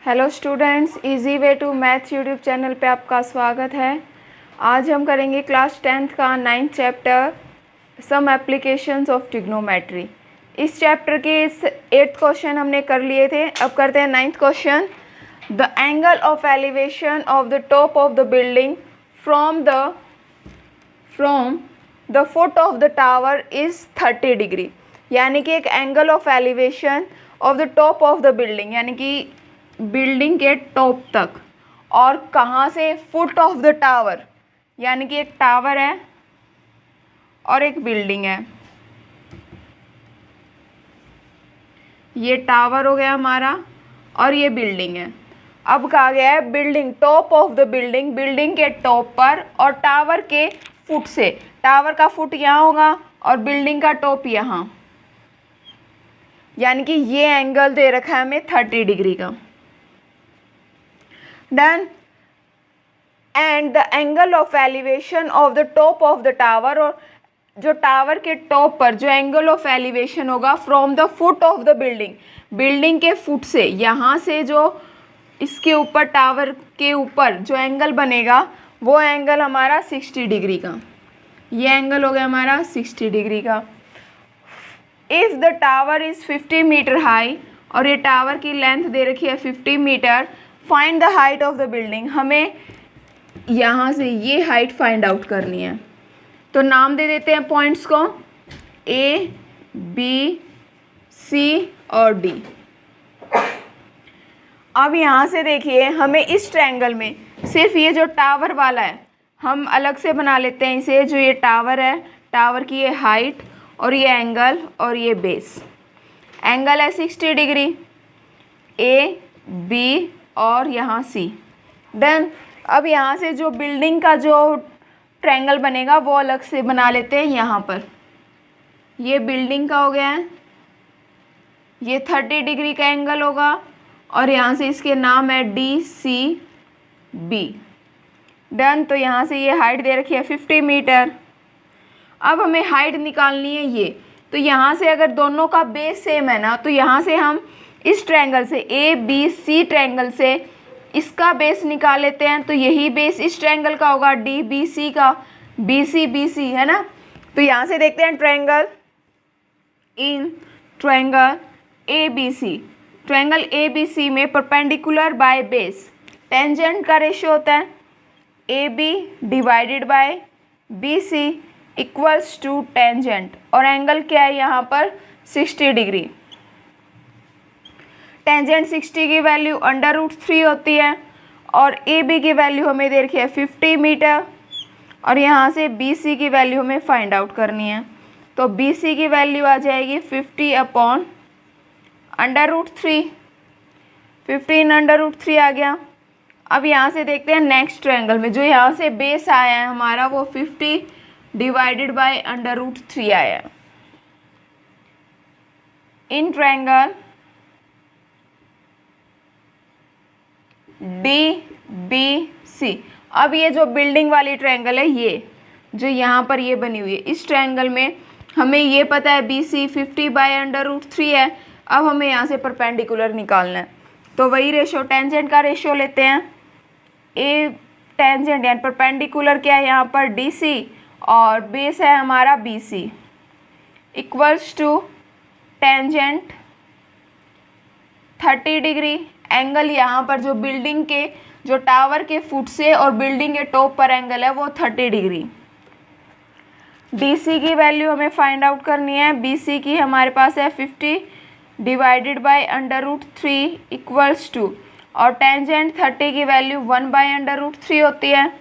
Hello students, easy way to maths YouTube channel पे आपका स्वागत है। आज हम करेंगे क्लास 10th का 9th chapter some applications of trigonometry. इस चैप्टर के 8th क्वेश्चन हमने कर लिए थे। अब करते हैं 9th question. The angle of elevation of the top of the building from the foot of the tower is 30 degree. यानी कि एक angle of elevation of the top of the building, यानी कि बिल्डिंग के टॉप तक, और कहाँ से, फुट ऑफ द टावर, यानी कि एक टावर है और एक बिल्डिंग है। ये टावर हो गया हमारा और ये बिल्डिंग है। अब कहा गया है building, top of the building, building के टॉप पर और टावर के फुट से। टावर का फुट यहाँ होगा और बिल्डिंग का टॉप यहाँ, यानी कि ये एंगल दे रखा है हमें 30 डिग्री का। Done. And the angle of elevation of the top of the tower, और जो टावर के टॉप पर जो एंगल ऑफ एलिवेशन होगा from the foot of the building, building के फुट से, यहाँ से जो इसके ऊपर टावर के ऊपर जो एंगल बनेगा वो एंगल हमारा 60 डिग्री का। ये एंगल हो गया हमारा 60 डिग्री का। If the tower is 50 metre high, और ये टावर की लेंथ दे रखी है 50 metre, find the height of the building. हमें यहाँ से ये हाइट फाइंड आउट करनी है। तो नाम दे देते हैं पॉइंट्स को, ए, बी, सी और डी। अब यहाँ से देखिए, हमें इस ट्रायंगल में सिर्फ ये जो टावर वाला है हम अलग से बना लेते हैं इसे। जो ये टावर है, टावर की ये हाइट और ये एंगल और ये बेस। एंगल है 60 डिग्री, ए, बी और यहाँ सी। डन। अब यहाँ से जो बिल्डिंग का जो ट्रायंगल बनेगा वो अलग से बना लेते हैं। यहाँ पर ये बिल्डिंग का हो गया है, ये 30 डिग्री का एंगल होगा और यहाँ से इसके नाम है डी, सी, बी। डन। तो यहाँ से ये हाइट दे रखी है 50 मीटर। अब हमें हाइट निकालनी है ये। तो यहाँ से अगर दोनों का बेस सेम है ना, तो यहाँ से हम इस ट्रायंगल से, ए बी सी ट्रायंगल से इसका बेस निकाल लेते हैं। तो यही बेस इस ट्रायंगल का होगा, डी बी सी का, बी सी बी सी, है ना। तो यहाँ से देखते हैं triangle, in triangle A B C, triangle A B C में परपेंडिकुलर बाय बेस टेंजेंट का रेशियो होता है A B divided by B C equals to tangent, और एंगल क्या है यहाँ पर 60 डिग्री। टेंजेंट 60 की वैल्यू √3 होती है और ए बी की वैल्यू हमें दे रखी है 50 मीटर, और यहाँ से बी सी की वैल्यू हमें फाइंड आउट करनी है। तो बी सी की वैल्यू आ जाएगी 50/√3, 15/√3 आ गया। अब यहाँ से देखते हैं नेक्स्ट ट्रायंगल में, जो यहाँ से बेस आया है हमारा वो 50 डिवाइडेड बाय √3 आया है। In triangle D B C, अब ये जो बिल्डिंग वाली ट्रायंगल है, ये जो यहाँ पर ये बनी हुई है, इस ट्रायंगल में हमें ये पता है बी सी 50/√3 है। अब हमें यहाँ से परपेंडिकुलर निकालना है। तो वही रेशो, टेंजेंट का रेशो लेते हैं। ए टेंजेंट यानी परपेंडिकुलर क्या है यहाँ पर डी सी, और बेस है हमारा B C, equals to tangent 30 degree. Angle यहाँ पर जो बिल्डिंग के, जो टावर के फुट से और बिल्डिंग के टॉप पर एंगल है वो 30 डिग्री। डी सी की वैल्यू हमें फाइंड आउट करनी है। बी सी की हमारे पास है 50 डिवाइडेड बाय √3 इक्वल्स टू, और टेंजेंट 30 की वैल्यू 1/√3 होती है।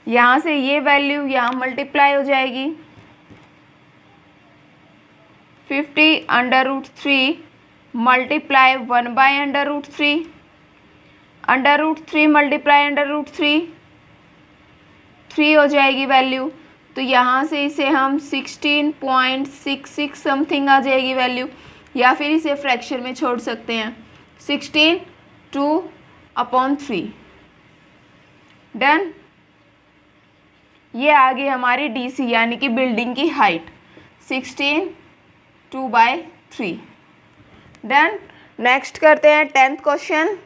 यहाँ से ये वैल्यू यहाँ मल्टीप्लाई हो जाएगी, 50/√3 मल्टीप्लाई 1/√3, √3 मल्टीप्लाई √3, 3 हो जाएगी वैल्यू। तो यहाँ से इसे हम 16.66 समथिंग आ जाएगी वैल्यू, या फिर इसे फ्रैक्शन में छोड़ सकते हैं, 16 2/3। डन। ये आ गई हमारी डी सी, यानी कि बिल्डिंग की हाइट 16 2/3। डन। नेक्स्ट करते हैं 10th क्वेश्चन।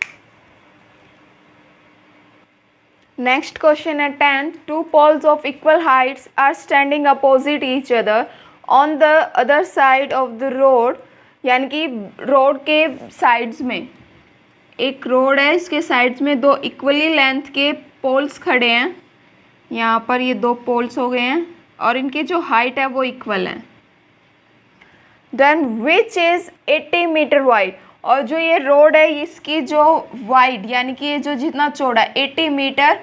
नेक्स्ट क्वेश्चन है 10. Two poles of equal heights are standing opposite each other on the other side of the road. यानी कि रोड के साइड्स में, एक रोड है, इसके साइड्स में दो इक्वली लेंथ के पोल्स खड़े हैं. यहाँ पर ये दो पोल्स हो गए हैं और इनकी जो हाइट है वो इक्वल है. Then which is 80 metre wide. और जो ये रोड है इसकी जो वाइड यानी कि ये जो जितना चौड़ा 80 मीटर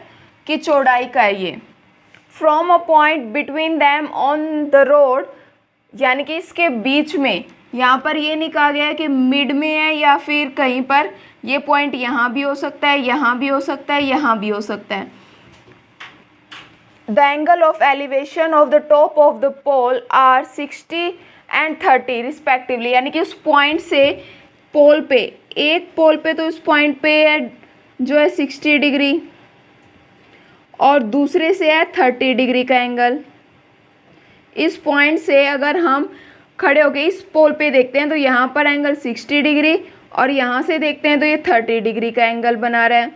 की चौड़ाई का है ये. From a point between them on the road, यानी कि इसके बीच में, यहाँ पर ये नहीं कहा गया है कि मिड में है या फिर कहीं पर. ये पॉइंट यहाँ भी हो सकता है, यहाँ भी हो सकता है, यहाँ भी हो सकता है. The angle of elevation of the top of the pole are 60 and 30 respectively. यानी कि उस पॉइंट से पोल पे, एक पोल पे तो उस पॉइंट पे है जो है 60 डिग्री और दूसरे से है 30 डिग्री का एंगल. इस पॉइंट से अगर हम खड़े होके इस पोल पे देखते हैं तो यहाँ पर एंगल 60 डिग्री और यहाँ से देखते हैं तो ये 30 डिग्री का एंगल बना रहा है.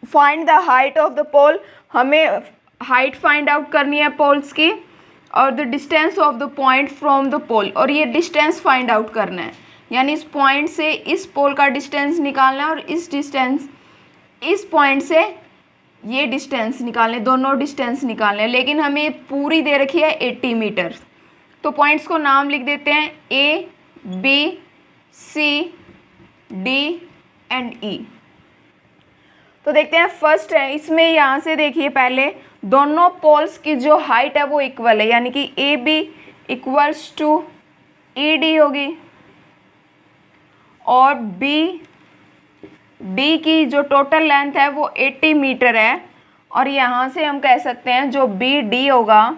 Find the height of the pole. हमें हाइट फाइंड आउट करनी है पोल्स की और the distance of the point from the pole. और ये डिस्टेंस फाइंड आउट करना है, यानी इस पॉइंट से इस पोल का डिस्टेंस निकालना है और इस पॉइंट से ये डिस्टेंस निकालने, दोनों डिस्टेंस निकालने. लेकिन हमें पूरी दे रखी है 80 मीटर. तो पॉइंट्स को नाम लिख देते हैं A, B, C, D and E. तो देखते हैं फर्स्ट है, इसमें यहाँ से देखिए पहले दोनों पोल्स की जो हाइट है वो इक्वल है, यानी कि AB इक्वल्स टू ED होगी और D की जो टोटल लेंथ है वो 80 मीटर है. और यहाँ से हम कह सकते हैं जो BD होगा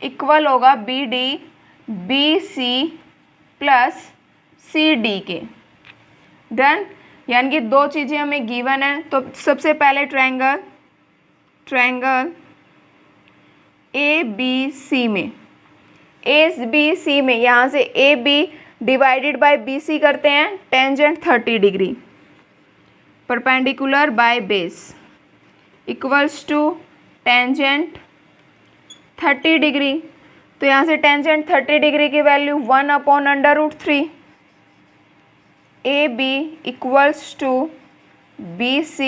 इक्वल होगा BD BC प्लस CD के. डन. यानी कि दो चीज़ें हमें गिवन है. तो सबसे पहले ट्रायंगल ABC में यहाँ से AB डिवाइडेड बाय BC करते हैं, tangent 30 degree, perpendicular by base equals to tangent 30 degree. तो यहाँ से टेंजेंट 30 डिग्री की value 1/√3. AB equals to BC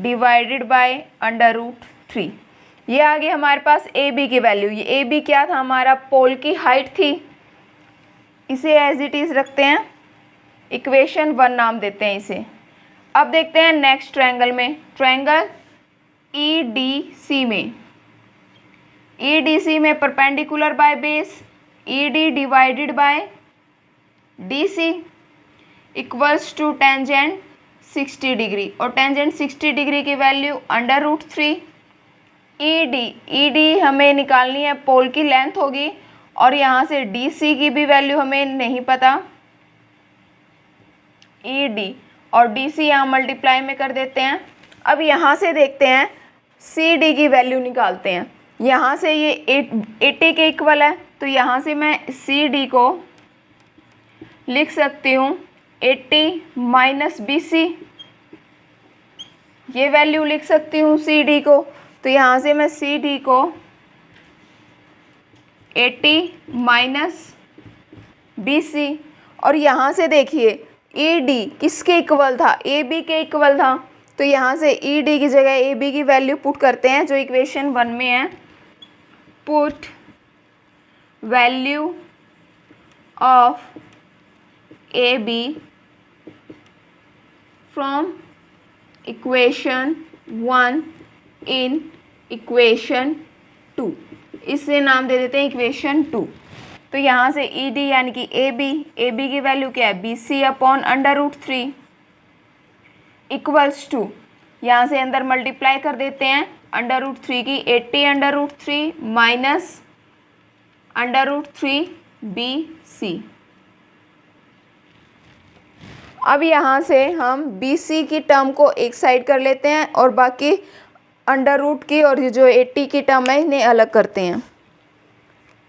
divided by √3. ये आ गई हमारे पास AB की वैल्यू. ये AB क्या था, हमारा पोल की हाइट थी. इसे एज इट इज़ रखते हैं, इक्वेशन 1 नाम देते हैं इसे. अब देखते हैं नेक्स्ट ट्रायंगल में, ट्रायंगल EDC में perpendicular by base ED divided by DC equals to tangent 60 degree और टेंजेंट 60 डिग्री की वैल्यू √3. ED हमें निकालनी है, पोल की लेंथ होगी और यहाँ से DC की भी वैल्यू हमें नहीं पता. ED और DC यहाँ मल्टीप्लाई में कर देते हैं. अब यहाँ से देखते हैं CD की वैल्यू निकालते हैं. यहाँ से ये 80 के इक्वल है तो यहाँ से मैं CD को लिख सकती हूँ 80 माइनस BC. ये वैल्यू लिख सकती हूँ CD को. तो यहाँ से मैं CD को 80 माइनस BC और यहाँ से देखिए ED किसके इक्वल था, AB के इक्वल था. तो यहाँ से ED की जगह AB की वैल्यू पुट करते हैं जो इक्वेशन 1 में है. Put value of AB from equation 1 in equation 2. इसे नाम दे देते हैं इक्वेशन 2. तो यहाँ से ED यानी कि AB की वैल्यू क्या है, BC/√3 इक्वल्स टू, यहाँ से अंदर मल्टीप्लाई कर देते हैं √3 की 80/√3 माइनस √3 BC. अब यहाँ से हम BC की टर्म को एक साइड कर लेते हैं और बाकी √ की और ये जो 80 की टर्म है इन्हें अलग करते हैं.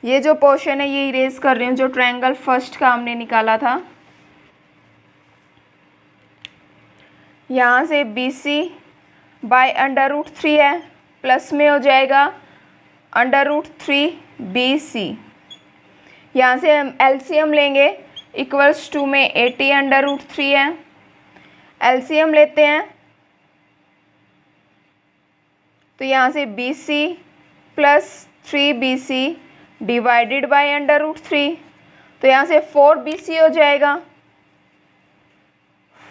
ये जो पोर्शन है ये इरेज कर रही हूँ जो ट्रायंगल फर्स्ट का हमने निकाला था. यहाँ से BC बाय √3 है, प्लस में हो जाएगा √3BC। यहाँ से हम एलसीएम लेंगे, इक्वल्स टू में 80 √3 है, एलसीएम लेते हैं तो यहाँ से BC plus 3BC divided by √3, तो यहाँ से 4BC हो जाएगा,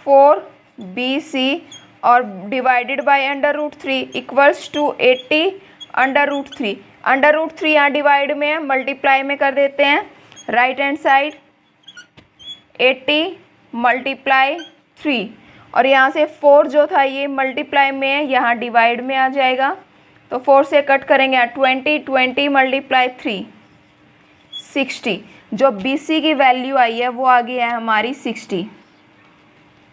4BC और डिवाइडेड बाय √3 इक्वल्स टू 80 √3। √3 यहाँ डिवाइड में है, मल्टीप्लाई में कर देते हैं राइट हैंड साइड, 80 × 3 और यहाँ से 4 जो था ये मल्टीप्लाई में है, यहाँ डिवाइड में आ जाएगा, तो 4 से कट करेंगे 20 × 3 60। जो BC की वैल्यू आई है वो आ गई है हमारी 60।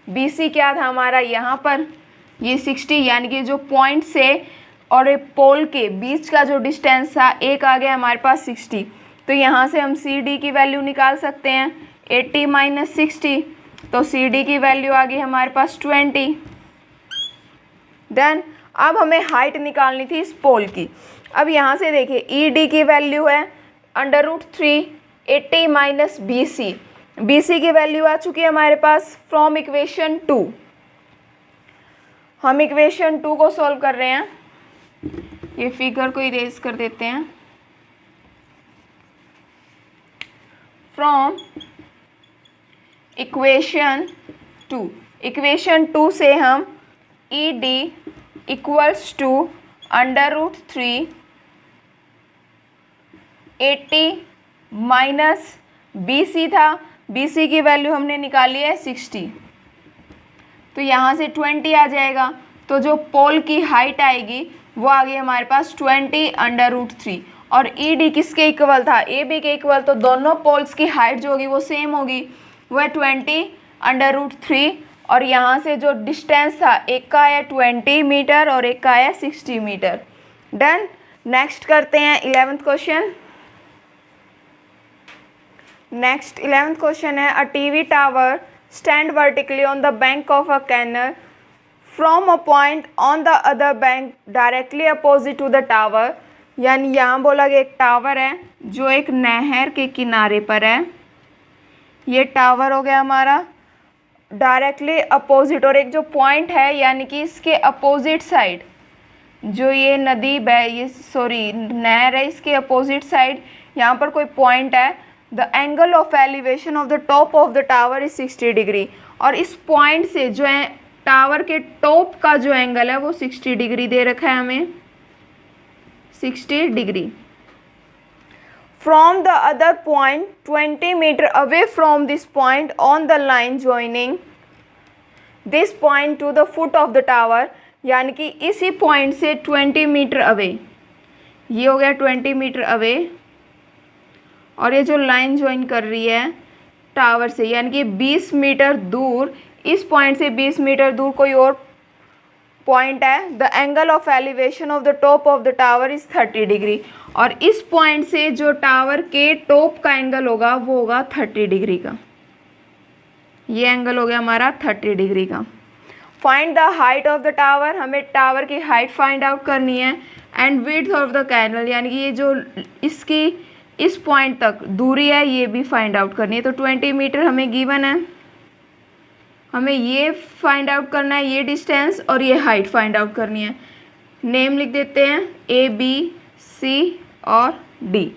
BC क्या था हमारा यहाँ पर, ये 60, यानी कि जो पॉइंट से और पोल के बीच का जो डिस्टेंस था एक आ गया हमारे पास 60। तो यहाँ से हम CD की वैल्यू निकाल सकते हैं, 80 - 60, तो CD की वैल्यू आ गई हमारे पास 20। देन अब हमें हाइट निकालनी थी इस पोल की। अब यहाँ से देखिए ED की वैल्यू है √3, 80 - BC, BC की वैल्यू आ चुकी है हमारे पास फ्रॉम इक्वेशन 2। हम इक्वेशन 2 को सॉल्व कर रहे हैं, ये फिगर को इरेज कर देते हैं। फ्रॉम इक्वेशन 2, इक्वेशन 2 से हम ED equals to √3 80 minus BC था, BC की वैल्यू हमने निकाली है 60, तो यहाँ से 20 आ जाएगा, तो जो पोल की हाइट आएगी वो आ गई हमारे पास 20 √3। और ED किसके इक्वल था, AB के इक्वल, तो दोनों पोल्स की हाइट जो होगी वो सेम होगी, वो है 20 √3। और यहाँ से जो डिस्टेंस था एक का है 20 मीटर और एक का है 60 मीटर। डन। नेक्स्ट करते हैं 11th question. Next 11th question है, a TV tower stand vertically on the bank of a canal from a point on the other bank directly opposite to the tower. यानी यहाँ बोला गया एक tower है जो एक नहर के किनारे पर है, ये टावर हो गया हमारा डायरेक्टली अपोजिट, और एक जो पॉइंट है यानी कि इसके अपोजिट साइड जो ये नदी नहर है, इसके अपोजिट साइड यहाँ पर कोई पॉइंट है। The angle of elevation of the top of the tower is 60 degree, और इस पॉइंट से जो है टावर के टॉप का जो एंगल है वो 60 डिग्री दे रखा है हमें, 60 degree. From the other point 20 meter away from this point on the line joining this point to the foot of the tower, यानी कि इसी पॉइंट से 20 मीटर अवे, ये हो गया 20 मीटर अवे, और ये जो लाइन ज्वाइन कर रही है टावर से यानी कि 20 मीटर दूर, इस पॉइंट से 20 मीटर दूर कोई और पॉइंट है। The angle of elevation of the top of the tower is 30 degree, और इस पॉइंट से जो टावर के टॉप का एंगल होगा वो होगा 30 डिग्री का, ये एंगल हो गया हमारा 30 डिग्री का। Find the height of the tower, हमें टावर की हाइट फाइंड आउट करनी है, and width of the canal, यानी कि ये जो इसकी इस पॉइंट तक दूरी है ये भी फाइंड आउट करनी है। तो 20 मीटर हमें गिवन है, हमें ये फाइंड आउट करना है, ये डिस्टेंस, और ये हाइट फाइंड आउट करनी है। नेम लिख देते हैं ABC और D।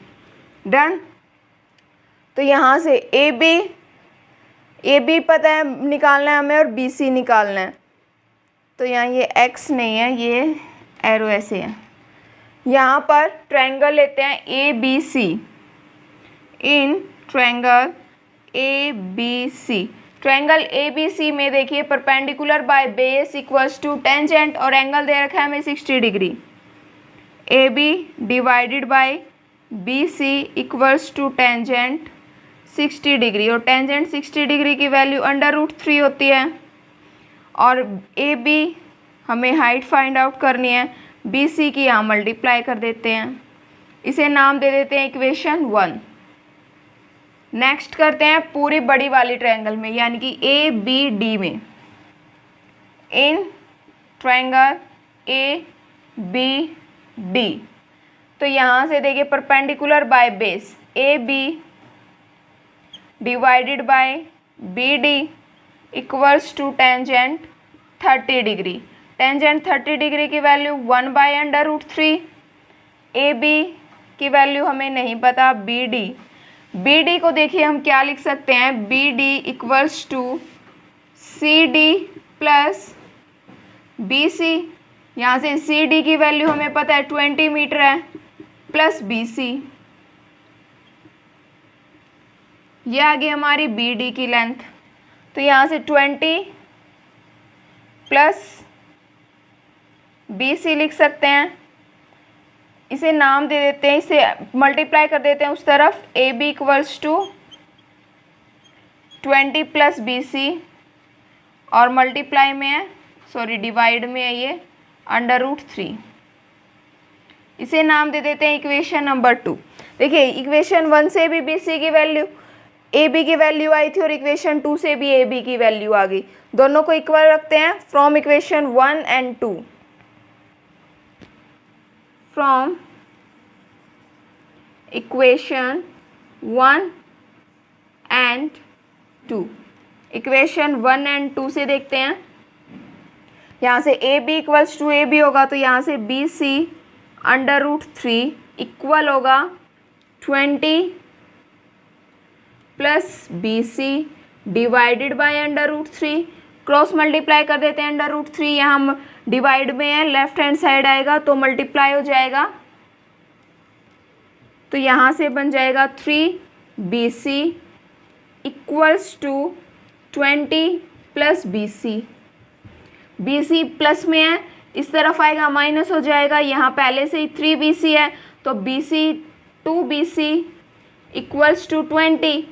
डन। तो यहाँ से AB पता है निकालना है हमें, और BC निकालना है। तो यहाँ ये X नहीं है, ये एरो ऐसे है। यहाँ पर ट्रायंगल लेते हैं ABC। In triangle ABC, triangle ABC में देखिए perpendicular by base equals to tangent, और एंगल दे रखा है हमें 60 degree. AB divided by BC equals to tangent 60 degree, और टेंजेंट 60 डिग्री की वैल्यू √3 होती है। और AB हमें हाइट फाइंड आउट करनी है, BC की यहाँ मल्टीप्लाई कर देते हैं, इसे नाम दे देते हैं इक्वेशन 1। नेक्स्ट करते हैं पूरी बड़ी वाली ट्रायंगल में, यानी कि ABD में। In triangle A B D. तो यहाँ से देखिए perpendicular by base A B divided by B D equals to tangent 30 degree. Tangent 30 degree की वैल्यू 1/√3। ए बी की वैल्यू हमें नहीं पता। बी डी को देखिए हम क्या लिख सकते हैं, B D equals to C D plus B C. यहाँ से सी डी की वैल्यू हमें पता है 20 मीटर है, प्लस बी सी, ये आ गई हमारी बी डी की लेंथ। तो यहाँ से 20 प्लस बी सी लिख सकते हैं। इसे नाम दे देते हैं, इसे मल्टीप्लाई कर देते हैं उस तरफ। A B equals to 20 plus B C और मल्टीप्लाई में है, सॉरी डिवाइड में है ये √3। इसे नाम दे देते हैं इक्वेशन नंबर 2। देखिए इक्वेशन 1 से भी बी सी की वैल्यू ए बी की वैल्यू आई थी और इक्वेशन 2 से भी ए बी की वैल्यू आ गई। दोनों को इक्वल रखते हैं from equation 1 and 2। From equation 1 and 2, equation 1 and 2 से देखते हैं। यहाँ से A B equals to A B होगा, तो यहाँ से बी सी √3 इक्वल होगा 20 plus B C divided by √3। Cross multiply कर देते हैं √3, यहाँ डिवाइड में है, लेफ्ट हैंड साइड आएगा तो मल्टीप्लाई हो जाएगा। तो यहाँ से बन जाएगा 3 B C equals to 20 plus B C. B C plus में है, इस तरफ आएगा माइनस हो जाएगा। यहाँ पहले से ही 3 बी सी है तो B C 2 B C equals to 20।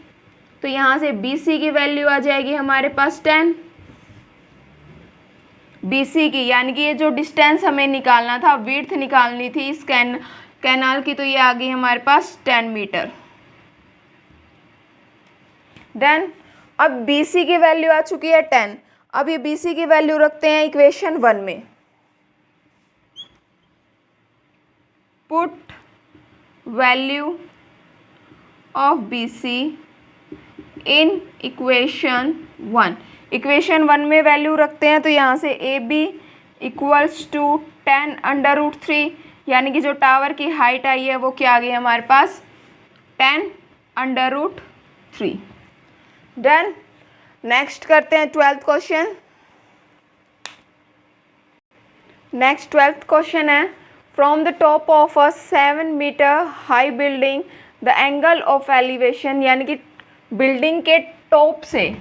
तो यहाँ से बी सी की वैल्यू आ जाएगी हमारे पास 10 बी सी की, यानी कि ये जो डिस्टेंस हमें निकालना था, विड्थ निकालनी थी इस कैनाल की, तो ये आ गई हमारे पास 10 मीटर। देन अब बी सी की वैल्यू आ चुकी है 10। अब ये बी सी की वैल्यू रखते हैं इक्वेशन 1 में। Put value of B C in equation 1। Equation 1 में वैल्यू रखते हैं, तो यहाँ से ए बी इक्वल्स टू 10/√3, यानी कि जो टावर की हाइट आई है वो क्या आ गई हमारे पास 10/√3। डन। नेक्स्ट करते हैं 12th question. Next 12th question है, from the top of a 7 metre high building the angle of elevation, यानी कि बिल्डिंग के टॉप से,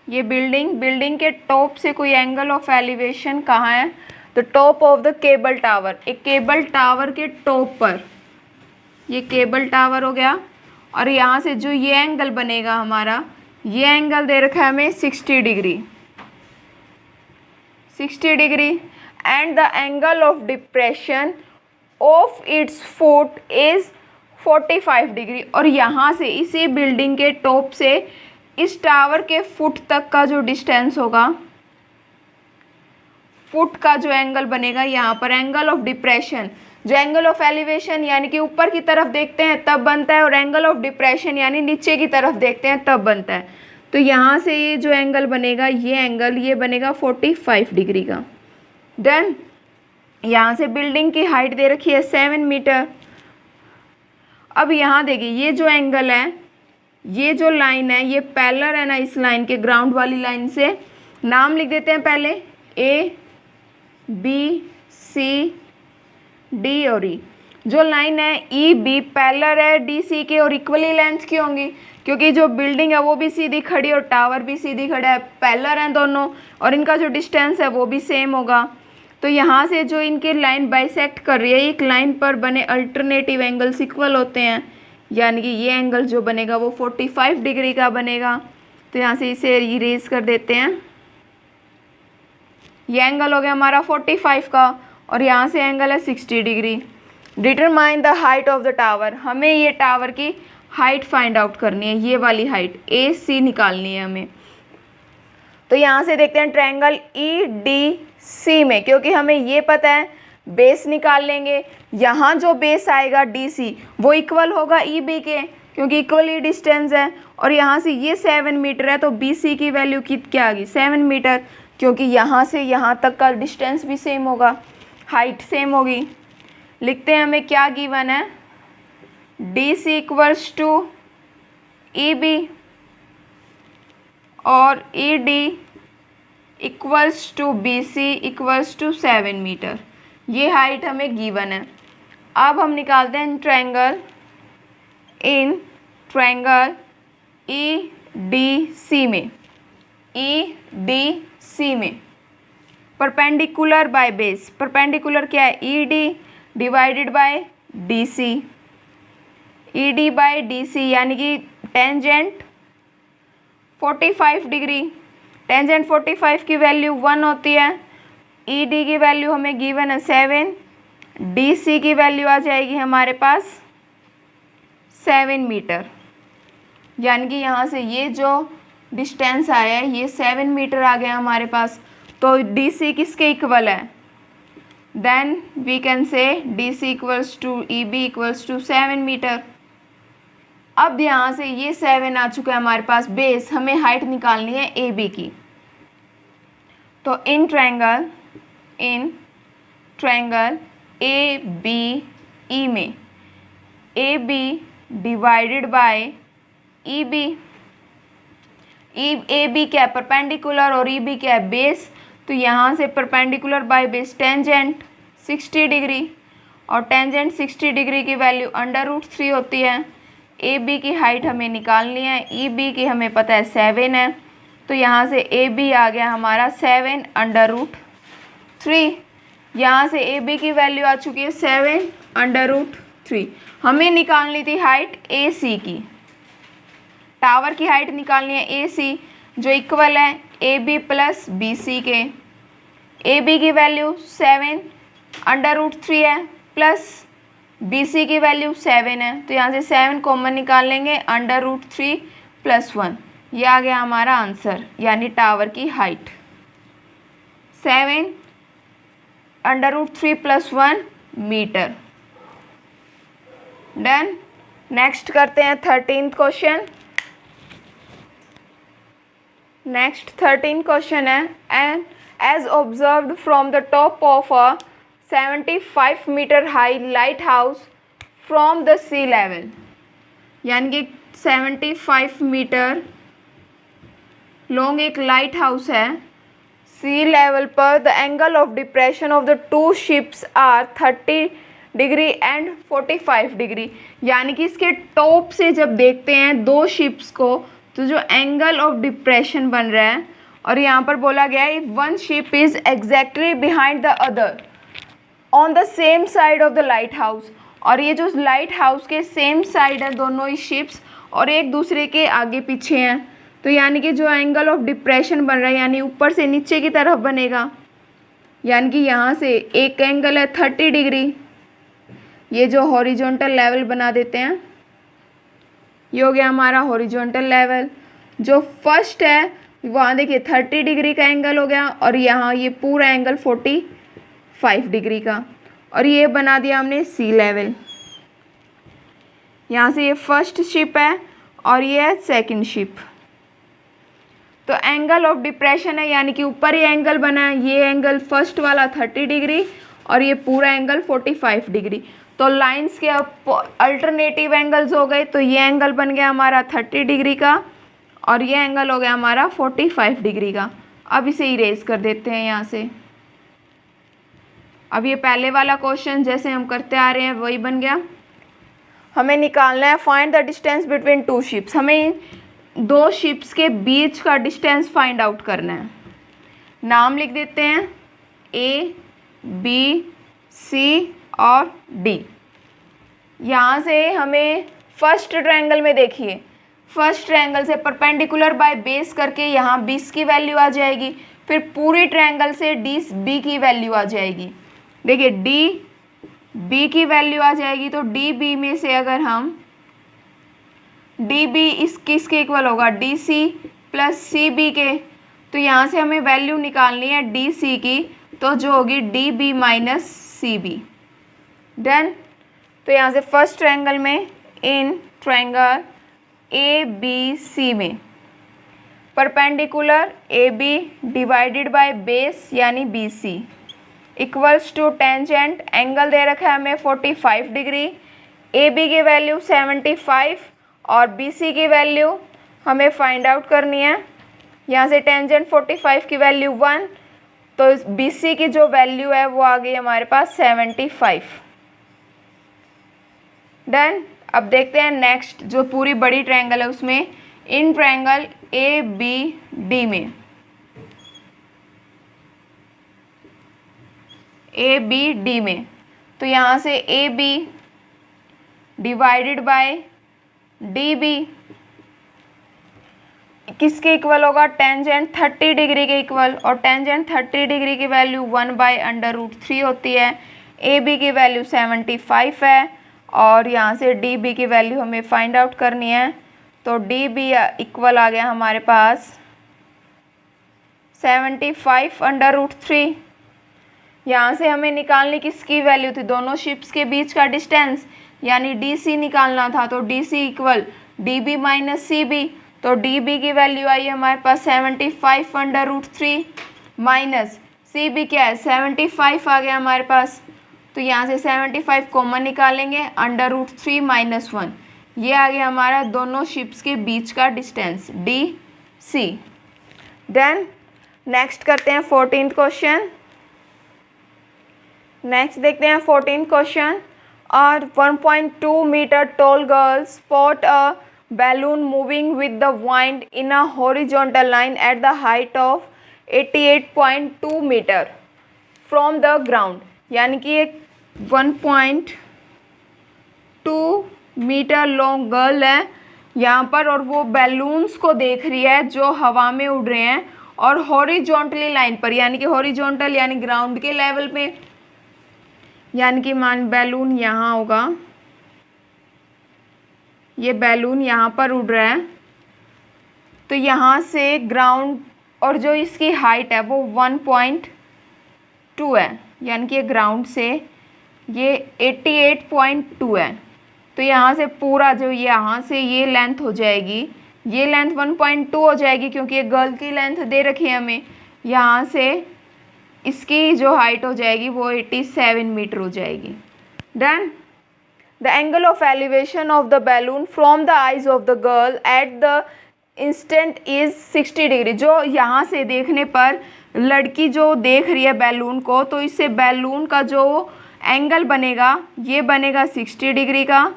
ये बिल्डिंग के टॉप से कोई एंगल ऑफ एलिवेशन कहाँ है, the top of the cable tower, एक केबल टावर के टॉप पर, ये केबल टावर हो गया। और यहाँ से जो ये एंगल बनेगा हमारा, ये एंगल दे रखा है हमें 60 degree, 60 degree. And the angle of depression of its foot is 45 degree. और यहाँ से इसी बिल्डिंग के टॉप से इस टावर के फुट तक का जो डिस्टेंस होगा, फुट का जो एंगल बनेगा, यहाँ पर एंगल ऑफ डिप्रेशन, जो एंगल ऑफ एलिवेशन यानी कि ऊपर की तरफ देखते हैं तब बनता है, और एंगल ऑफ डिप्रेशन यानी नीचे की तरफ देखते हैं तब बनता है। तो यहाँ से ये जो एंगल बनेगा, ये एंगल ये बनेगा 45 डिग्री का। देन यहाँ से बिल्डिंग की हाइट दे रखी है 7 मीटर। अब यहाँ देखिए ये जो एंगल है, ये जो लाइन है, ये पैरेलल है ना इस लाइन के, ग्राउंड वाली लाइन से। नाम लिख देते हैं पहले ए बी सी डी और ई। जो लाइन है ई बी पैरेलल है डी सी के और इक्वली लेंथ की होंगी, क्योंकि जो बिल्डिंग है वो भी सीधी खड़ी और टावर भी सीधी खड़ा है, पैरेलल हैं दोनों, और इनका जो डिस्टेंस है वो भी सेम होगा। तो यहाँ से जो इनकी लाइन बाइसेक्ट कर रही है, एक लाइन पर बने अल्टरनेटिव एंगल्स इक्वल होते हैं, यानी कि ये एंगल जो बनेगा वो 45 डिग्री का बनेगा। तो यहाँ से इसे इरेज कर देते हैं। ये एंगल हो गया हमारा 45 का, और यहाँ से एंगल है 60 degree. Determine the height of the tower, हमें ये टावर की हाइट फाइंड आउट करनी है, ये वाली हाइट AC निकालनी है हमें। तो यहाँ से देखते हैं ट्रायंगल ई डी सी में, क्योंकि हमें ये पता है बेस निकाल लेंगे, यहाँ जो बेस आएगा डी सी वो इक्वल होगा ई बी के, क्योंकि इक्वल ही डिस्टेंस है, और यहाँ से ये 7 मीटर है तो बी सी की वैल्यू क्या आ गई 7 मीटर, क्योंकि यहाँ से यहाँ तक का डिस्टेंस भी सेम होगा, हाइट सेम होगी। लिखते हैं हमें क्या गिवन है, D C equals to E B और E D equals to B C equals to 7 metre, ये हाइट हमें गिवन है। अब हम निकालते हैं ट्रायंगल ई डी सी में, ई डी सी में परपेंडिकुलर बाय बेस, परपेंडिकुलर क्या है E D divided by D C, E D by D C यानी कि टेंजेंट 45 डिग्री, टेंजेंट 45 की वैल्यू 1 होती है, ई डी की वैल्यू हमें गिवन है 7, डी सी की वैल्यू आ जाएगी हमारे पास 7 मीटर, यानी कि यहाँ से ये जो डिस्टेंस आया है ये 7 मीटर आ गया हमारे पास। तो डी सी किसके इक्वल है, then we can say D C equals to E B equals to 7 metre. अब यहाँ से ये 7 आ चुका है हमारे पास बेस, हमें हाइट निकालनी है ए बी की। तो in triangle A B E में A B divided by E B, A B क्या है परपेंडिकुलर और ई बी क्या है बेस, तो यहाँ से perpendicular by base tangent 60 degree, और टेंजेंट 60 डिग्री की वैल्यू √3 होती है। ए बी की हाइट हमें निकालनी है, ई बी की हमें पता है 7 है, तो यहाँ से ए बी आ गया हमारा 7 √3, यहाँ से ए बी की वैल्यू आ चुकी है 7 √3। हमें निकालनी थी हाइट ए सी की, टावर की हाइट निकालनी है ए सी जो इक्वल है A B plus B C के। ए बी की वैल्यू 7 √3 है प्लस बी सी की वैल्यू 7 है, तो यहाँ से 7 कॉमन निकाल लेंगे, √3 + 1, ये आ गया हमारा आंसर, यानी टावर की हाइट 7 √3 + 1 मीटर। डन। नेक्स्ट करते हैं 13th question. Next 13th question है, and as observed from the top of a 75 metre high lighthouse from the sea level, यानी कि 75 मीटर लॉन्ग एक लाइट हाउस है, sea level पर the angle of depression of the two ships are 30 degree and 45 degree, यानी कि इसके top से जब देखते हैं दो शिप्स को तो जो एंगल ऑफ डिप्रेशन बन रहा है, और यहाँ पर बोला गया है if one ship is exactly behind the other on the same side of the light house, और ये जो लाइट हाउस के सेम साइड है दोनों ही शिप्स और एक दूसरे के आगे पीछे हैं, तो यानी कि जो एंगल ऑफ डिप्रेशन बन रहा है यानी ऊपर से नीचे की तरफ बनेगा, यानी कि यहाँ से एक एंगल है 30 डिग्री, ये जो हॉरिजॉन्टल लेवल बना देते हैं, ये हो गया हमारा हॉरिजॉन्टल लेवल। जो फर्स्ट है वहाँ देखिए 30 डिग्री का एंगल हो गया, और यहाँ ये पूरा एंगल 45 डिग्री का, और ये बना दिया हमने सी लेवल। यहाँ से ये फर्स्ट शिप है और ये है सेकंड शिप, तो एंगल ऑफ डिप्रेशन है यानी कि ऊपर ही एंगल बना है, ये एंगल फर्स्ट वाला 30 डिग्री और ये पूरा एंगल 45 डिग्री, तो लाइंस के अल्टरनेटिव एंगल्स हो गए, तो ये एंगल बन गया हमारा 30 डिग्री का और ये एंगल हो गया हमारा 45 डिग्री का। अब इसे इरेज कर देते हैं यहाँ से। अब ये पहले वाला क्वेश्चन जैसे हम करते आ रहे हैं वही बन गया। हमें निकालना है find the distance between two ships, हमें दो शिप्स के बीच का डिस्टेंस फाइंड आउट करना है। नाम लिख देते हैं ए, बी, सी और डी। यहाँ से हमें फर्स्ट ट्रायंगल में देखिए, फर्स्ट ट्रायंगल से परपेंडिकुलर बाय बेस करके यहाँ 20 की वैल्यू आ जाएगी, फिर पूरी ट्रायंगल से डी बी की वैल्यू आ जाएगी। देखिए डी बी की वैल्यू आ जाएगी, तो डी बी में से अगर हम डी बी इस किसके इक्वल होगा D C plus C B के, तो यहाँ से हमें वैल्यू निकालनी है डी सी की, तो जो होगी D B minus C B. Done. तो यहाँ से फर्स्ट ट्रायंगल में, in triangle A B C में perpendicular A B divided by base यानी B C equals to tangent, angle दे रखा है हमें 45 डिग्री, ए बी की वैल्यू 75 और बी सी की वैल्यू हमें फाइंड आउट करनी है। यहाँ से टेंजेंट 45 की वैल्यू 1, तो बी सी की जो वैल्यू है वो आ गई हमारे पास 75। डन। अब देखते हैं नेक्स्ट जो पूरी बड़ी ट्रायंगल है उसमें, in triangle A B D में, ए बी डी में, तो यहाँ से A B divided by D B किसके इक्वल होगा, टेंजेंट 30 डिग्री के इक्वल, और टेंजेंट 30 डिग्री की वैल्यू 1/√3 होती है। ए बी की वैल्यू 75 है और यहाँ से डी बी की वैल्यू हमें फाइंड आउट करनी है, तो डी बी इक्वल आ गया हमारे पास 75/√3। यहाँ से हमें निकालनी किसकी वैल्यू थी, दोनों शिप्स के बीच का डिस्टेंस यानी डी सी निकालना था, तो D C equal D B minus C B, तो डी बी की वैल्यू आई हमारे पास 75/√3 माइनस सी बी क्या है 75 आ गया हमारे पास, तो यहाँ से 75 कॉमन निकालेंगे, √3 माइनस 1, ये आ गया हमारा दोनों शिप्स के बीच का distance D C. Then next करते हैं 14th क्वेश्चन। नेक्स्ट देखते हैं 14th क्वेश्चन। और 1.2 metre tall girl spot a balloon moving with the wind in a horizontal line at the height of 88.2 metre from the ground, यानी कि एक 1.2 metre long girl है यहाँ पर और वो बैलून्स को देख रही है जो हवा में उड़ रहे हैं और हॉरिजॉन्टली लाइन पर, यानी कि हॉरिजॉन्टल यानी ग्राउंड के लेवल पे, यानी कि मान बैलून यहाँ होगा, ये बैलून यहाँ पर उड़ रहा है, तो यहाँ से ग्राउंड और जो इसकी हाइट है वो 1.2 है, यानी कि ग्राउंड से ये 88.2 है, तो यहाँ से पूरा जो यहाँ से ये लेंथ हो जाएगी, ये लेंथ 1.2 हो जाएगी क्योंकि ये गर्ल की लेंथ दे रखी है हमें, यहाँ से इसकी जो हाइट हो जाएगी वो 87 मीटर हो जाएगी। Done. The angle of elevation of the balloon from the eyes of the girl at the instant is 60 degree. जो यहाँ से देखने पर लड़की जो देख रही है बैलून को, तो इससे बैलून का जो एंगल बनेगा ये बनेगा 60 डिग्री का।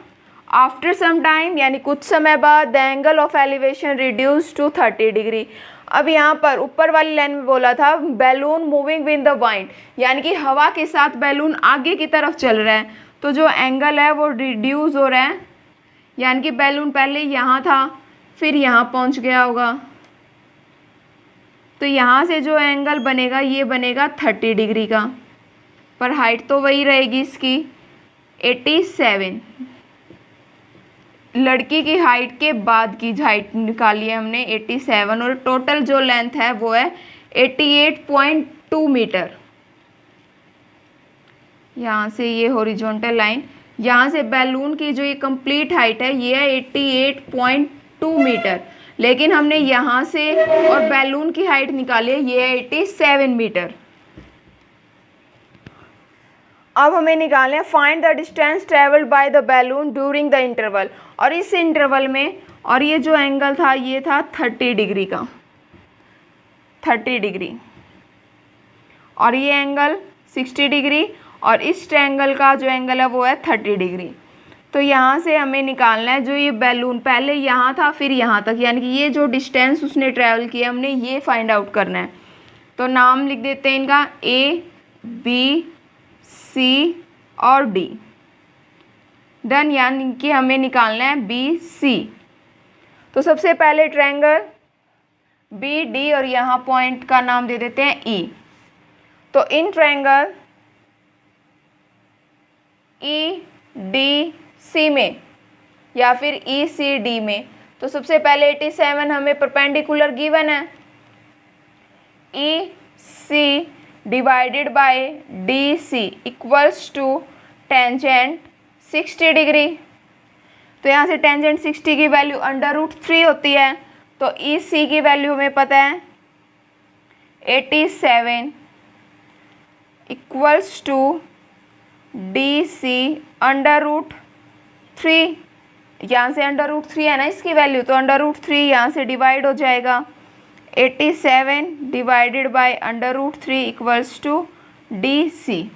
आफ्टर सम टाइम यानी कुछ समय बाद the angle of elevation reduce to 30 degree. अब यहाँ पर ऊपर वाली लाइन में बोला था balloon moving with the wind, यानी कि हवा के साथ बैलून आगे की तरफ चल रहा है, तो जो एंगल है वो रिड्यूस हो रहा है, यानी कि बैलून पहले यहाँ था फिर यहाँ पहुँच गया होगा, तो यहाँ से जो एंगल बनेगा ये बनेगा 30 डिग्री का, पर हाइट तो वही रहेगी इसकी 87। लड़की की हाइट के बाद की हाइट निकाली है हमने 87 और टोटल जो लेंथ है वो है 88.2 मीटर। यहाँ से ये हॉरिजॉन्टल लाइन, यहाँ से बैलून की जो ये कंप्लीट हाइट है ये है 88.2 मीटर, लेकिन हमने यहाँ से और बैलून की हाइट निकाली है ये है 87 मीटर। अब हमें निकालना है find the distance travelled by the balloon during the interval, और इस इंटरवल में और ये जो एंगल था ये था 30 डिग्री का, 30 डिग्री, और ये एंगल 60 डिग्री और इस ट्रायंगल का जो एंगल है वो है 30 डिग्री। तो यहाँ से हमें निकालना है जो ये बैलून पहले यहाँ था फिर यहाँ तक, यानी कि ये जो डिस्टेंस उसने ट्रैवल किया हमने ये फाइंड आउट करना है। तो नाम लिख देते हैं इनका ए बी सी और डी। डन। यानी कि हमें निकालना है बी सी। तो सबसे पहले ट्रायंगल बी डी और यहाँ पॉइंट का नाम दे देते हैं ई। तो in triangle E D C में या फिर ई सी डी में, तो सबसे पहले 87 हमें परपेंडिकुलर गिवन है, E C divided by D C equals to tangent 60 degree. तो यहाँ से टेंजेंट 60 की वैल्यू √3 होती है, तो ई सी की वैल्यू हमें पता है 87 इक्वल्स टू डी सी √3। यहाँ से √3 है ना इसकी वैल्यू, तो √3 यहाँ से डिवाइड हो जाएगा, 87 divided by √3 equals to D C.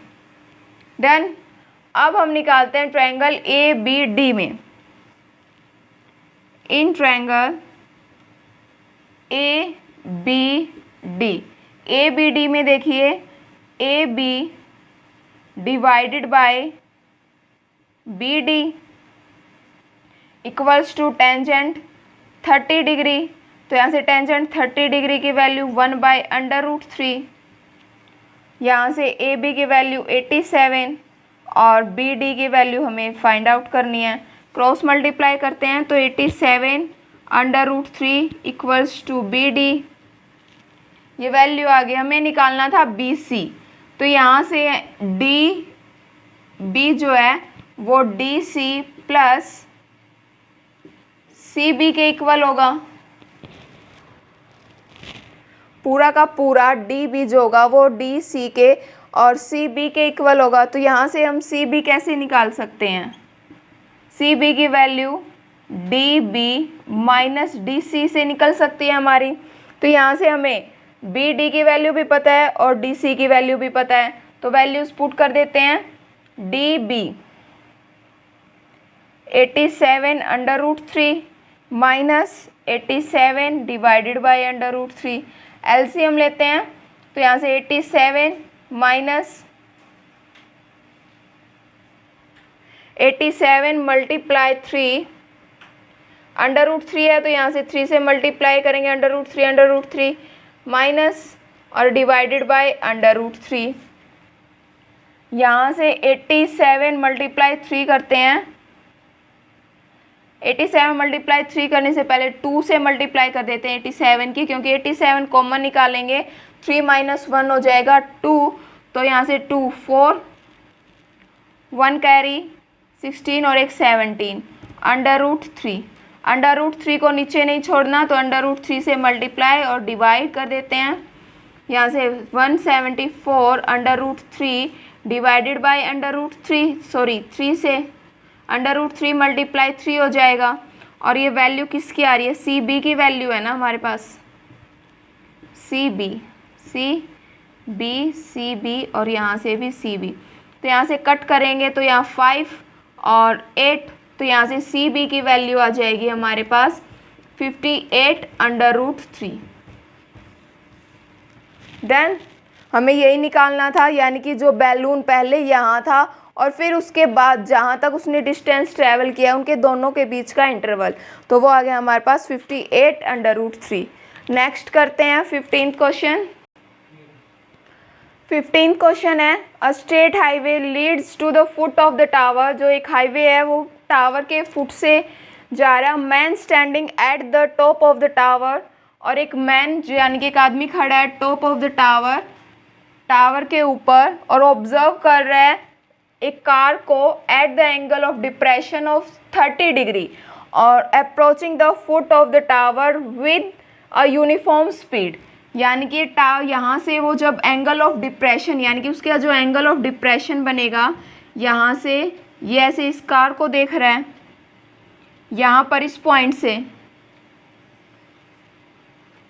Done. अब हम निकालते हैं ट्रायंगल ए बी डी में। In triangle A B D में देखिए A B divided by B D equals to tangent 30 degree. तो यहाँ से टेंजेंट 30 डिग्री की वैल्यू 1/√3। यहाँ से ए बी की वैल्यू 87 और बी डी की वैल्यू हमें फाइंड आउट करनी है। क्रॉस मल्टीप्लाई करते हैं तो 87/√3 इक्वल्स टू बी डी, ये वैल्यू आ गई। हमें निकालना था बी सी, तो यहाँ से डी बी जो है वो D C plus C B के इक्वल होगा। पूरा का पूरा डी बी जो होगा वो डी सी के और सी बी के इक्वल होगा। तो यहाँ से हम सी बी कैसे निकाल सकते हैं? सी बी की value D B minus D C से निकल सकती है हमारी। तो यहाँ से हमें बी डी की वैल्यू भी पता है और डी सी की वैल्यू भी पता है, तो वैल्यूज पुट कर देते हैं। D B 87/√3 minus 87 divided by √3। LCM लेते हैं तो यहाँ से 87 माइनस 87 मल्टीप्लाई 3 √3 है, तो यहाँ से 3 से मल्टीप्लाई करेंगे √3 माइनस और डिवाइडेड बाय √3। यहाँ से 87 मल्टीप्लाई 3 करते हैं। 87 मल्टीप्लाई 3 करने से पहले 2 से मल्टीप्लाई कर देते हैं 87 की, क्योंकि 87 कॉमन निकालेंगे 3 - 1 हो जाएगा 2। तो यहाँ से 2 4 1 कैरी 16 और एक 17 √3 को नीचे नहीं छोड़ना, तो √3 से मल्टीप्लाई और डिवाइड कर देते हैं। यहाँ से 174 √3 डिवाइडेड बाई √3 3 से √3 मल्टीप्लाई 3 हो जाएगा। और ये वैल्यू किसकी आ रही है? सी बी की वैल्यू है ना हमारे पास, सी बी और यहाँ से भी सी बी। तो यहाँ से कट करेंगे तो यहाँ 5 और 8, तो यहाँ से सी बी की वैल्यू आ जाएगी हमारे पास 58/√3। देन हमें यही निकालना था, यानी कि जो बैलून पहले यहाँ था और फिर उसके बाद जहाँ तक उसने डिस्टेंस ट्रैवल किया उनके दोनों के बीच का इंटरवल, तो वो आ गया हमारे पास 58/√3। नेक्स्ट करते हैं 15th क्वेश्चन। 15th क्वेश्चन है a straight highway leads to the foot of the tower. जो एक हाईवे है वो टावर के फुट से जा रहा है। Man standing at the top of the tower, और एक मैन जो यानी कि एक आदमी खड़ा है टॉप ऑफ द टावर के ऊपर और ऑब्जर्व कर रहा है एक कार को at the angle of depression of 30 degree और approaching the foot of the tower with a uniform speed. यानी कि यहाँ से वो जब एंगल ऑफ डिप्रेशन, यानी कि उसका जो एंगल ऑफ डिप्रेशन बनेगा, यहाँ से ये ऐसे इस कार को देख रहा है यहाँ पर इस पॉइंट से,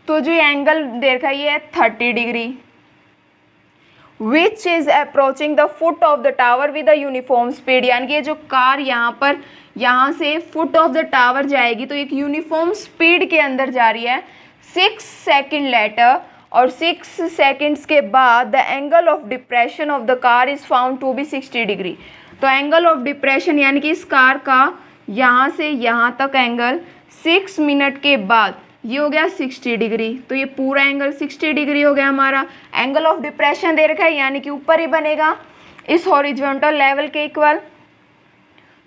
तो जो एंगल देखा ये है 30 degree, which is approaching the foot of the tower with a uniform speed. यानी कि ये जो कार यहाँ से फुट ऑफ द टावर जाएगी तो एक यूनिफॉर्म स्पीड के अंदर जा रही है। 6 सेकेंड लेटर, और 6 सेकेंड्स के बाद the angle of depression of the car is found to be 60 degree. तो एंगल ऑफ डिप्रेशन यानी कि इस कार का यहाँ से यहाँ तक एंगल 6 मिनट के बाद ये हो गया 60 डिग्री। तो ये पूरा एंगल 60 डिग्री हो गया हमारा। एंगल ऑफ डिप्रेशन दे रखा है यानी कि ऊपर ही बनेगा इस हॉरिजॉन्टल लेवल के इक्वल।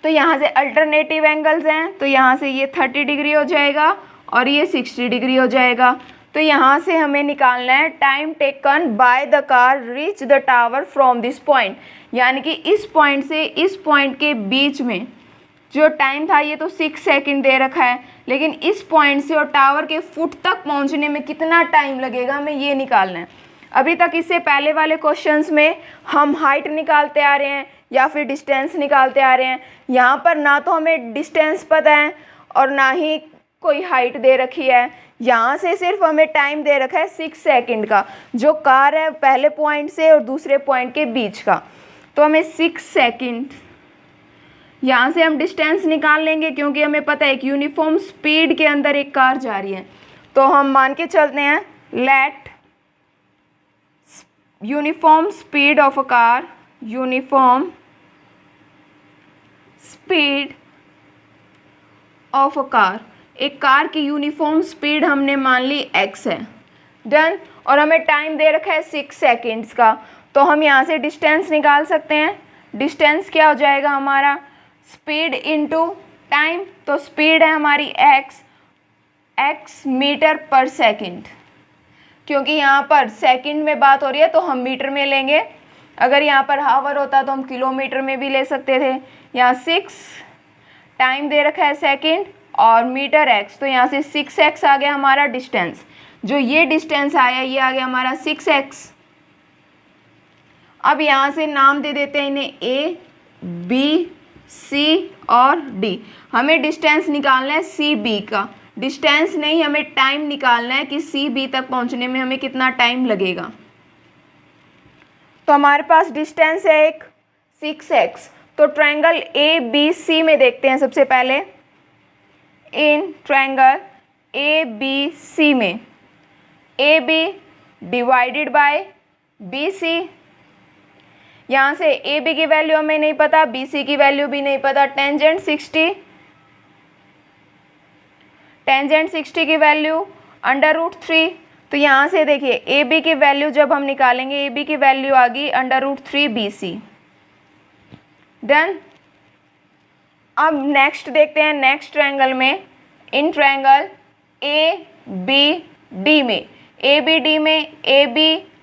तो यहाँ से अल्टरनेटिव एंगल्स हैं, तो यहाँ से ये 30 डिग्री हो जाएगा और ये 60 डिग्री हो जाएगा। तो यहाँ से हमें निकालना है time taken by the car reach the tower from this point, यानी कि इस पॉइंट से इस पॉइंट के बीच में जो टाइम था ये तो 6 सेकंड दे रखा है, लेकिन इस पॉइंट से और टावर के फुट तक पहुँचने में कितना टाइम लगेगा हमें ये निकालना है। अभी तक इससे पहले वाले क्वेश्चंस में हम हाइट निकालते आ रहे हैं या फिर डिस्टेंस निकालते आ रहे हैं। यहाँ पर ना तो हमें डिस्टेंस पता है और ना ही कोई हाइट दे रखी है। यहाँ से सिर्फ हमें टाइम दे रखा है 6 सेकंड का, जो कार है पहले पॉइंट से और दूसरे पॉइंट के बीच का। तो हमें 6 सेकंड, यहाँ से हम डिस्टेंस निकाल लेंगे क्योंकि हमें पता है कि यूनिफॉर्म स्पीड के अंदर एक कार जा रही है। तो हम मान के चलते हैं let uniform speed of a car, uniform speed of a car, एक कार की यूनिफॉर्म स्पीड हमने मान ली x है। डन। और हमें टाइम दे रखा है 6 सेकेंड्स का, तो हम यहाँ से डिस्टेंस निकाल सकते हैं। डिस्टेंस क्या हो जाएगा हमारा, स्पीड इनटू टाइम। तो स्पीड है हमारी x मीटर पर सेकंड, क्योंकि यहाँ पर सेकंड में बात हो रही है तो हम मीटर में लेंगे। अगर यहाँ पर हावर होता तो हम किलोमीटर में भी ले सकते थे। यहाँ 6 टाइम दे रखा है सेकंड और मीटर x, तो यहाँ से 6x आ गया हमारा डिस्टेंस। जो ये डिस्टेंस आया ये आ गया हमारा 6x। अब यहाँ से नाम दे देते हैं इन्हें A, B, C और D। हमें डिस्टेंस निकालना है CB का, डिस्टेंस नहीं, हमें टाइम निकालना है कि CB तक पहुँचने में हमें कितना टाइम लगेगा। तो हमारे पास डिस्टेंस है एक 6x। तो ट्रायंगल ABC में देखते हैं सबसे पहले। इन ट्रायंगल ABC में AB डिवाइडेड बाय BC, यहाँ से AB की वैल्यू हमें नहीं पता, BC की वैल्यू भी नहीं पता। टेंजेंट 60 की वैल्यू √3। तो यहाँ से देखिए AB की वैल्यू जब हम निकालेंगे, AB की वैल्यू आ गई √3 BC। डन। अब नेक्स्ट देखते हैं नेक्स्ट ट्रायंगल में। इन ट्रायंगल ABD में AB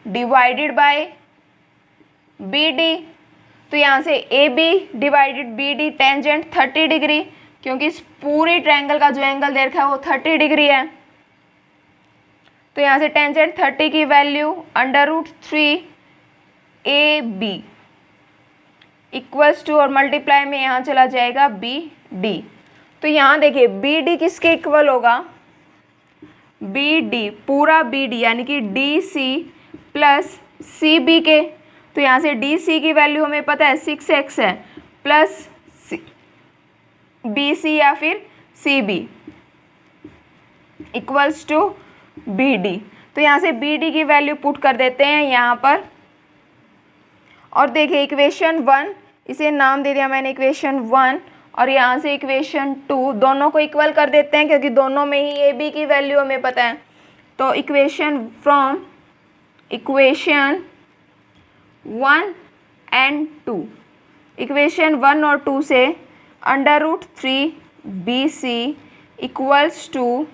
डिवाइडेड बाय BD, तो यहाँ से AB divided BD tangent 30 degree, क्योंकि इस पूरी ट्रायंगल का जो एंगल दे रखा है वो 30 डिग्री है। तो यहाँ से टेंजेंट 30 की वैल्यू √3 AB इक्वल्स टू, और मल्टीप्लाई में यहाँ चला जाएगा BD। तो यहाँ देखिए BD किसके इक्वल होगा, BD पूरा BD यानी कि DC प्लस CB के। तो यहाँ से DC की वैल्यू हमें पता है 6x है, प्लस BC या फिर CB इक्वल्स टू BD। तो यहाँ से BD की वैल्यू पुट कर देते हैं यहाँ पर। और देखिए इक्वेशन 1, इसे नाम दे दिया मैंने इक्वेशन 1, और यहाँ से इक्वेशन 2, दोनों को इक्वल कर देते हैं क्योंकि दोनों में ही AB की वैल्यू हमें पता है। तो इक्वेशन 1 एंड 2, इक्वेशन 1 और 2 से √3 BC इक्वल्स टू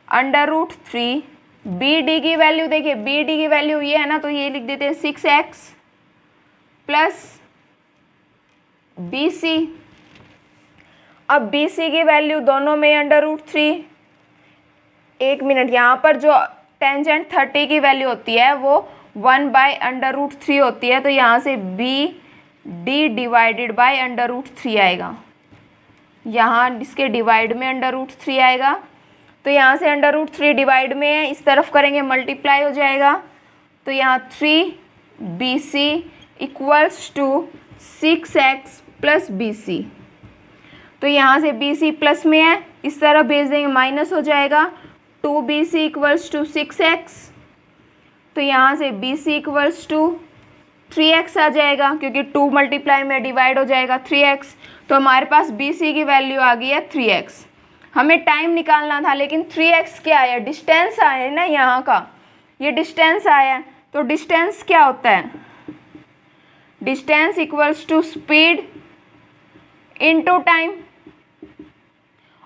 √3 BD की वैल्यू, देखिए BD की वैल्यू ये है ना, तो ये लिख देते हैं 6x प्लस BC। अब BC की वैल्यू दोनों में √3। एक मिनट, यहाँ पर जो टेंजेंट 30 की वैल्यू होती है वो 1/√3 होती है, तो यहाँ से BD डिवाइडेड बाय √3 आएगा। यहाँ इसके डिवाइड में √3 आएगा, तो यहाँ से √3 डिवाइड में है, इस तरफ करेंगे मल्टीप्लाई हो जाएगा। तो यहाँ 3 BC equals to 6x plus BC। तो यहाँ से BC प्लस में है, इस तरफ भेज देंगे माइनस हो जाएगा। 2 BC इक्वल्स टू 6x, तो यहाँ से BC इक्वल्स टू 3x आ जाएगा, क्योंकि 2 मल्टीप्लाई में डिवाइड हो जाएगा 3x। तो हमारे पास BC की वैल्यू आ गई है 3x। हमें टाइम निकालना था, लेकिन 3x क्या आया, डिस्टेंस आया है ना यहाँ का, ये डिस्टेंस आया है। तो डिस्टेंस क्या होता है, distance equals to speed into time.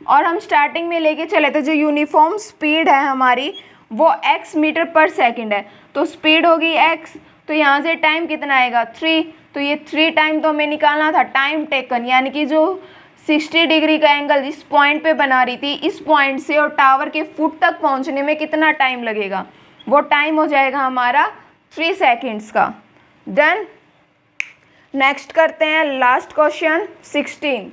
और हम स्टार्टिंग में लेके चले थे जो यूनिफॉर्म स्पीड है हमारी वो x मीटर पर सेकंड है, तो स्पीड होगी x, तो यहाँ से टाइम कितना आएगा 3, तो ये 3 टाइम तो हमें निकालना था टाइम टेकन, यानी कि जो 60 डिग्री का एंगल इस पॉइंट पे बना रही थी, इस पॉइंट से और टावर के फुट तक पहुँचने में कितना टाइम लगेगा, वो टाइम हो जाएगा हमारा 3 सेकेंड्स का। देन नेक्स्ट करते हैं लास्ट क्वेश्चन 16।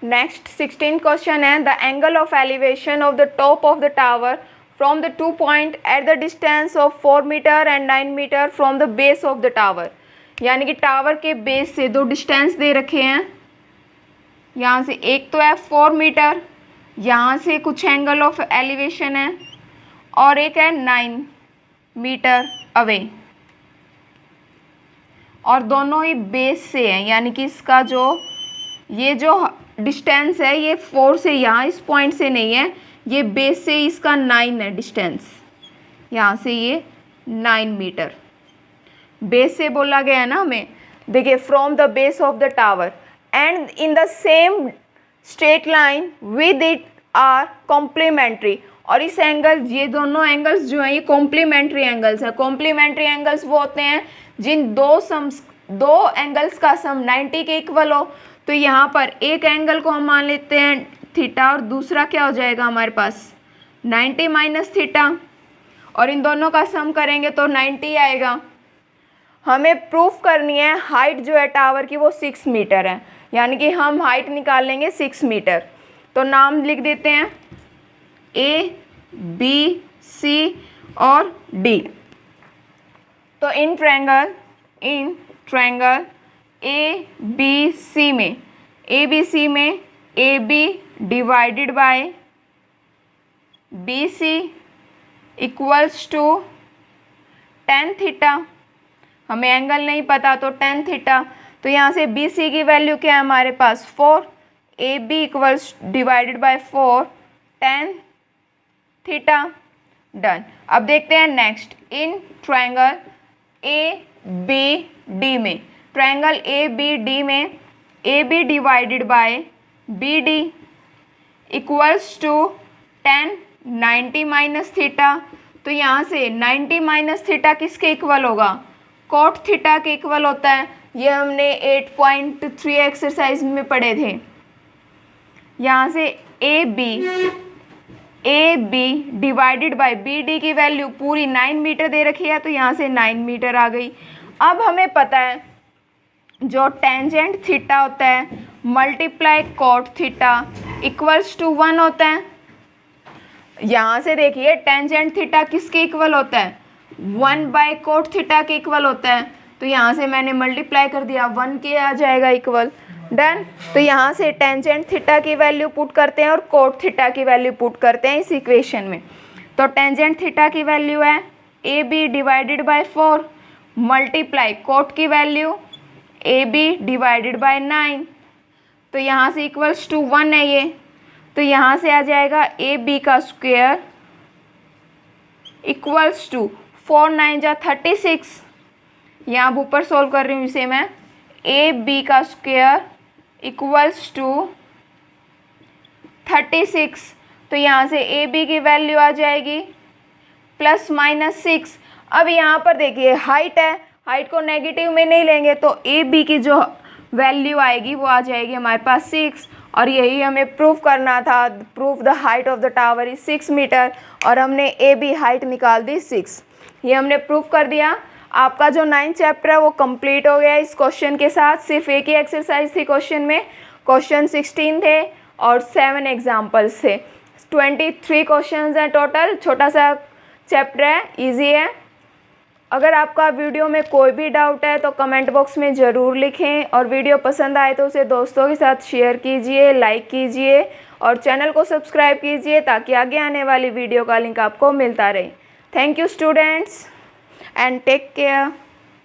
नेक्स्ट 16 क्वेश्चन है the angle of elevation of the top of the tower from the 2 point at the distance of 4 metre and 9 metre from the base of the tower, यानी कि tower के base से 2 distance दे रखे हैं, यहाँ से एक तो है 4 मीटर, यहाँ से कुछ एंगल ऑफ एलिवेशन है, और एक है 9 मीटर अवे, और दोनों ही बेस से हैं, यानी कि इसका जो ये जो डिस्टेंस है ये 4 से यहाँ इस पॉइंट से नहीं है, ये बेस से इसका 9 है डिस्टेंस, यहाँ से ये 9 मीटर बेस से बोला गया है ना हमें। देखिए from the base of the tower and in the same straight line with it are complementary, और इस एंगल ये दोनों एंगल्स जो हैं ये कॉम्प्लीमेंट्री एंगल्स हैं। कॉम्प्लीमेंट्री एंगल्स वो होते हैं जिन दो एंगल्स का सम 90 के इक्वल हो। तो यहाँ पर एक एंगल को हम मान लेते हैं थीटा और दूसरा क्या हो जाएगा हमारे पास 90 माइनस थीटा, और इन दोनों का सम करेंगे तो 90 आएगा। हमें प्रूफ करनी है हाइट जो है टावर की वो 6 मीटर है, यानी कि हम हाइट निकाल लेंगे 6 मीटर। तो नाम लिख देते हैं A, B, C और D। तो इन ट्रायंगल ABC में AB divided by BC equals to tan theta, हमें एंगल नहीं पता तो tan थीटा, तो यहाँ से BC की वैल्यू क्या है हमारे पास 4, AB equals divided by 4 tan theta. Done. अब देखते हैं नेक्स्ट इन ट्रायंगल ABD में, ट्रायंगल ABD में AB divided by BD equals to tan 90 minus theta, तो यहाँ से 90 माइनस थीटा किसके इक्वल होगा cot थीटा के इक्वल होता है। ये हमने 8.3 एक्सरसाइज में पढ़े थे। यहाँ से AB डिवाइडेड बाय BD की वैल्यू पूरी 9 मीटर दे रखी है, तो यहाँ से 9 मीटर आ गई। अब हमें पता है जो टेंजेंट थीटा होता है multiply cot theta equals to 1 होता है। यहाँ से देखिए टेंजेंट थीटा किसके इक्वल होता है 1 बाय कोट थीटा के इक्वल होता है, तो यहाँ से मैंने मल्टीप्लाई कर दिया 1 के आ जाएगा इक्वल। डन। तो यहाँ से टेंजेंट थीटा की वैल्यू पुट करते हैं और कोट थीटा की वैल्यू पुट करते हैं इस इक्वेशन में। तो टेंजेंट थीटा की वैल्यू है AB divided by 4 multiply cot की वैल्यू AB डिवाइडेड बाय 9, तो यहाँ से इक्वल्स टू 1 है ये, तो यहाँ से आ जाएगा AB का स्क्वायर इक्वल्स टू 4 9 जा 36, यहाँ अब ऊपर सोल्व कर रही हूँ इसे मैं, AB का स्क्वायर इक्वल्स टू 36, तो यहाँ से AB की वैल्यू आ जाएगी प्लस माइनस 6। अब यहाँ पर देखिए हाइट है, हाइट को नेगेटिव में नहीं लेंगे तो AB की जो वैल्यू आएगी वो आ जाएगी हमारे पास 6, और यही हमें प्रूफ करना था। Proof the height of the tower is 6 metre, और हमने AB हाइट निकाल दी 6। ये हमने प्रूफ कर दिया। आपका जो 9th चैप्टर है वो कंप्लीट हो गया इस क्वेश्चन के साथ। सिर्फ एक ही एक्सरसाइज थी क्वेश्चन में, क्वेश्चन 16 थे और 7 एग्जाम्पल्स थे। 23 क्वेश्चन हैं टोटल, छोटा सा चैप्टर है, इजी है। अगर आपका वीडियो में कोई भी डाउट है तो कमेंट बॉक्स में ज़रूर लिखें, और वीडियो पसंद आए तो उसे दोस्तों के साथ शेयर कीजिए, लाइक कीजिए और चैनल को सब्सक्राइब कीजिए ताकि आगे आने वाली वीडियो का लिंक आपको मिलता रहे। Thank you students and take care।